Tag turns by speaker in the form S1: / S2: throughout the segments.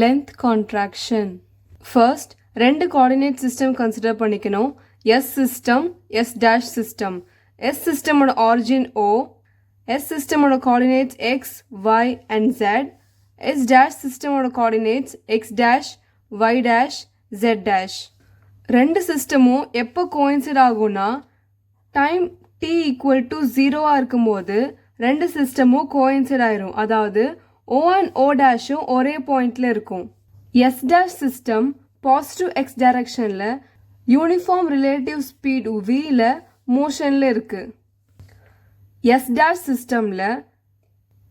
S1: length contraction. First, ரெண்டு coordinate system consider பண்ணிக்கணும். S system, S dash system. S system ஓட origin O, S system ஓட coordinates X, Y and Z. S dash system ஓட coordinates X dash, Y dash, Z dash. ரெண்டு சிஸ்டமும் எப்போ coincide ஆகும்னா time t equal to 0 இருக்கும்போது ரெண்டு சிஸ்டமும் coincide ஆயிரும். அதாவது O and O டேஷும் ஒரே பாயிண்ட்ல இருக்கும். S dash system positive X டைரக்ஷன்ல யூனிஃபார்ம் ரிலேட்டிவ் ஸ்பீட் vல மோஷன்ல இருக்கு. S dash சிஸ்டம்ல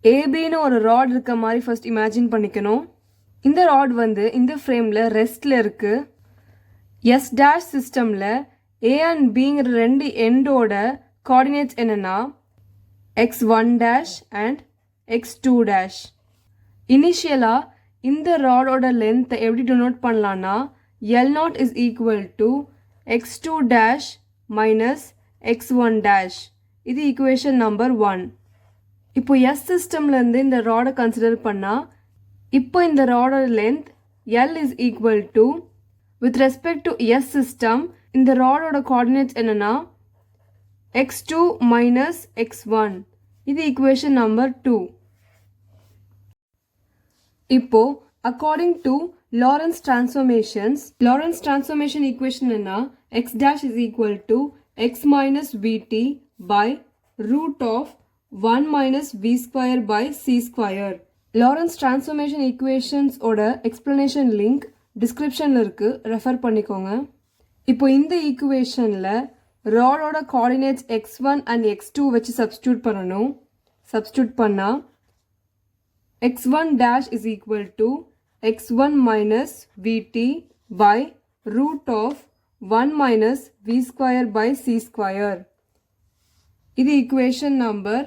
S1: ஏபின்னு ஒரு ராட் இருக்க மாதிரி ஃபர்ஸ்ட் இமேஜின் பண்ணிக்கணும். இந்த ராட் வந்து இந்த ஃப்ரேம்ல ரெஸ்ட்ல இருக்கு. S dash சிஸ்டம்ல A and Bங்கிற ரெண்டு எண்டோட கோஆர்டினேட்ஸ் என்னன்னா x1 dash and x2 dash. இனிஷியலா இந்த ராடோட லென்த்தை எப்படி டினோட் பண்ணலாம்னா L0 is equal to x2 dash minus x1 dash. இது ஈக்குவேஷன் நம்பர் 1. இப்போ S சிஸ்டம்லேருந்து இந்த ராடை கன்சிடர் பண்ணால் இப்போ இந்த ராடோட length L is equal to with respect to S system இந்த ராடோட கோஆர்டினேட்ஸ் என்னன்னா x2 minus x1. இது ஈக்குவேஷன் நம்பர் 2. இப்போ according to Lorentz transformation equation என்ன x dash is equal to x minus vt by root of 1 minus v square by c square. Lorentz transformation equations ஓட explanation link descriptionல இருக்கு, refer பண்ணிக்கோங்க. இப்போ இந்த ஈக்குவேஷன்ல ராடோட coordinates x1 and x2 வச்சு substitute பண்ணணும். Substitute பண்ணா x1 dash is equal to x1 minus vt by root of 1 minus v square by c square. இது equation number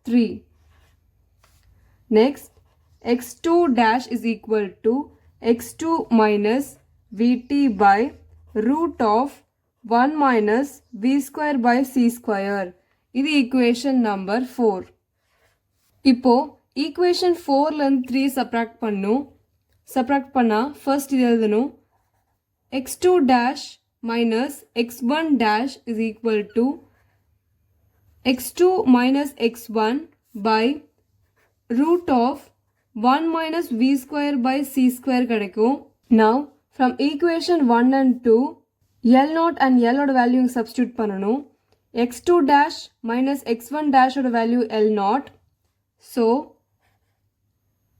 S1: 3. Next, x2 dash is equal to x2 minus vt by root of 1 minus v square by c square. இது equation number 4. இப்போ equation 4லேருந்து 3 subtract பண்ணும். Subtract பண்ணால் first இது எழுதணும். x2 dash minus x1 dash is equal to x2 minus x1 by root of 1 minus v square by c square கிடைக்கும். Now, from equation 1 and 2, L0 and L ஓட value substitute பண்ணணும். x2 dash minus x1 dash ஓட value L0. So,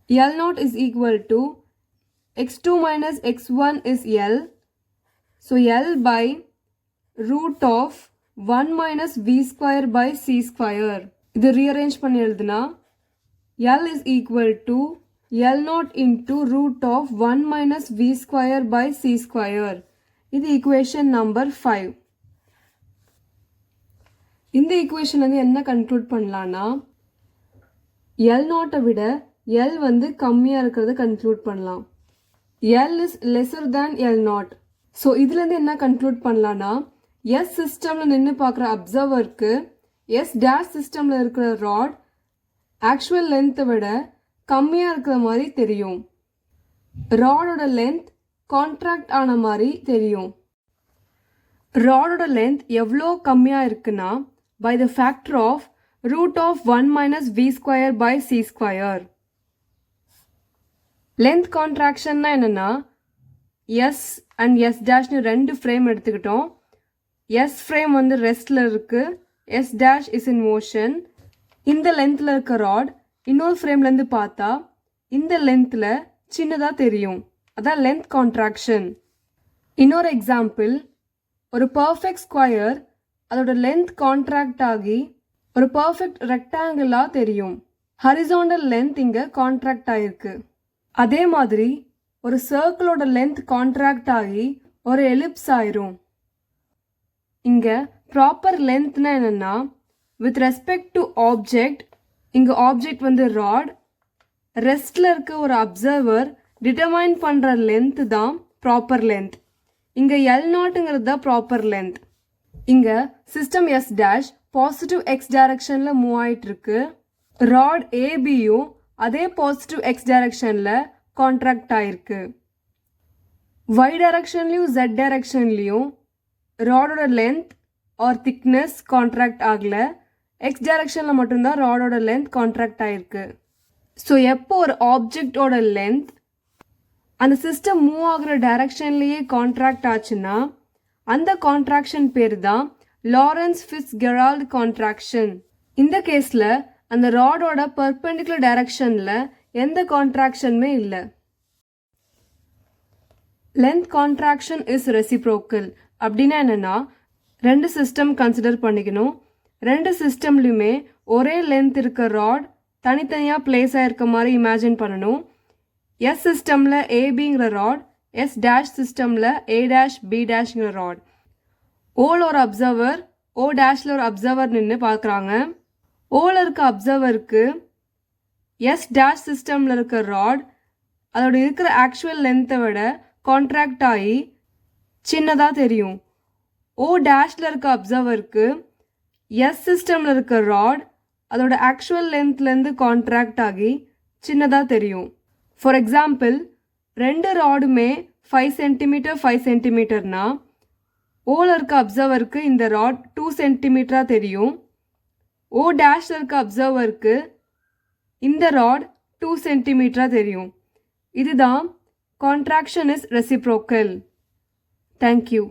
S1: L0 is equal to x2 minus x1 is L. So, L by root of 1 minus v square by c square. இது rearrange பண்ணி எழுதுனா L is equal to L0 into root of 1 minus v square by c square. இது equation number 5. இந்த equation வந்து என்ன conclude பண்ணலாம்னா L0 விட L வந்து கம்மியா இருக்கிறத கன்க்ளூட் பண்ணலாம். L is lesser than L0. So இதுலேருந்து என்ன கன்க்ளூட் பண்ணலாம்னா S சிஸ்டமில் நின்று பார்க்குற அப்சர்வருக்கு S dash சிஸ்டமில் இருக்கிற ராட் ஆக்சுவல் லென்த்தை விட கம்மியாக இருக்கிற மாதிரி தெரியும். ராடோட லென்த் கான்ட்ராக்ட் ஆன மாதிரி தெரியும். ராடோட லென்த் எவ்வளோ கம்மியாக இருக்குன்னா by the factor of root of 1 minus v square by c square. Length கான்ட்ராக்ஷன்னா என்னன்னா S and S dash ரெண்டு ஃப்ரேம் எடுத்துக்கிட்டோம். S ஃப்ரேம் வந்து ரெஸ்ட்ல இருக்கு, S dash is in motion. இந்த லென்த்ல இருக்க ராட் இன்னொரு ஃப்ரேம்லேருந்து பார்த்தா இந்த லென்த்ல சின்னதாக தெரியும். அதான் லென்த் கான்ட்ராக்ஷன். இன்னொரு எக்ஸாம்பிள், ஒரு பர்ஃபெக்ட் ஸ்கொயர் அதோட லென்த் கான்ட்ராக்ட் ஆகி ஒரு பர்ஃபெக்ட் ரெக்டாங்கிளாக தெரியும். ஹரிசாண்டல் லென்த் இங்கே கான்ட்ராக்ட் ஆகிருக்கு. அதே மாதிரி ஒரு சர்க்கிளோட லென்த் கான்ட்ராக்ட் ஆகி ஒரு எலிப்ஸ் ஆயிரும். இங்கே ப்ராப்பர் லென்த்னா என்னென்னா வித் ரெஸ்பெக்ட் டு ஆப்ஜெக்ட், இங்கே ஆப்ஜெக்ட் வந்து ராட், ரெஸ்டில் இருக்க ஒரு அப்சர்வர் டிட்டர்மைன் பண்ணுற லென்த் தான் ப்ராப்பர் லென்த். இங்கே L0ங்கிறது தான் ப்ராப்பர் லென்த். இங்கே system S dash positive x டைரக்ஷனில் மூவ் ஆகிட்டு இருக்கு. ராட் ஏபியும் அதே பாசிட்டிவ் எக்ஸ் டைரக்ஷனில் கான்ட்ராக்ட் ஆயிருக்கு. y டைரக்ஷன்லையும் z டைரக்ஷன்லையும் ராடோட லென்த் ஆர் திக்னஸ் கான்ட்ராக்ட் ஆகல. எக்ஸ் டைரக்ஷனில் மட்டும்தான் ராடோட லென்த் கான்ட்ராக்ட் ஆயிருக்கு. ஸோ எப்போ ஒரு ஆப்ஜெக்டோட லென்த் அந்த சிஸ்டம் மூவ் ஆகிற டைரக்ஷன்லேயே கான்ட்ராக்ட் ஆச்சுன்னா அந்த கான்ட்ராக்ஷன் பேர் தான் லாரன்ஸ் ஃபிட்ஸ்ஜெரால்ட் கான்ட்ராக்ஷன். இந்த கேஸில் அந்த ராடோட பர்பெண்டிகுலர் டைரக்ஷனில் எந்த கான்ட்ராக்ஷனுமே இல்லை. Length contraction is reciprocal. அப்படின்னா என்னென்னா, ரெண்டு சிஸ்டம் கன்சிடர் பண்ணிக்கணும். ரெண்டு சிஸ்டம்லையுமே ஒரே லென்த் இருக்க ராட் தனித்தனியாக பிளேஸ் ஆகிருக்க மாதிரி இமேஜின் பண்ணணும். எஸ் சிஸ்டமில் ஏபிங்கிற ராட், எஸ் டேஷ் சிஸ்டமில் ஏ டேஷ் பி டேஷ்ங்கிற ராட். ஓவில் ஒரு அப்சர்வர், ஓ டேஷில் ஒரு அப்சர்வர் நின்று பார்க்குறாங்க. ஓவில் இருக்க அப்சர்வருக்கு எஸ் டேஷ் சிஸ்டமில் இருக்க ராட் அதோட இருக்கிற ஆக்சுவல் லென்த்தை விட கான்ட்ராக்ட் ஆகி சின்னதாக தெரியும். ஓ டேஷில் இருக்க அப்சர்வருக்கு எஸ் சிஸ்டமில் இருக்க ராட் அதோட ஆக்சுவல் லென்த்லேருந்து கான்ட்ராக்ட் ஆகி சின்னதாக தெரியும். ஃபார் எக்ஸாம்பிள், ரெண்டு ராடுமே 5 சென்டிமீட்டர் 5 சென்டிமீட்டர்னா ஓவில் இருக்க அப்சர்வருக்கு இந்த ராட் 2 சென்டிமீட்டராக தெரியும். ஓ டேஷில் இருக்க அப்சர்வருக்கு இந்த ராட் 2 சென்டிமீட்டராக தெரியும். இதுதான் கான்ட்ராக்ஷன் இஸ் ரெசிப்ரோக்கல். தேங்க்யூ.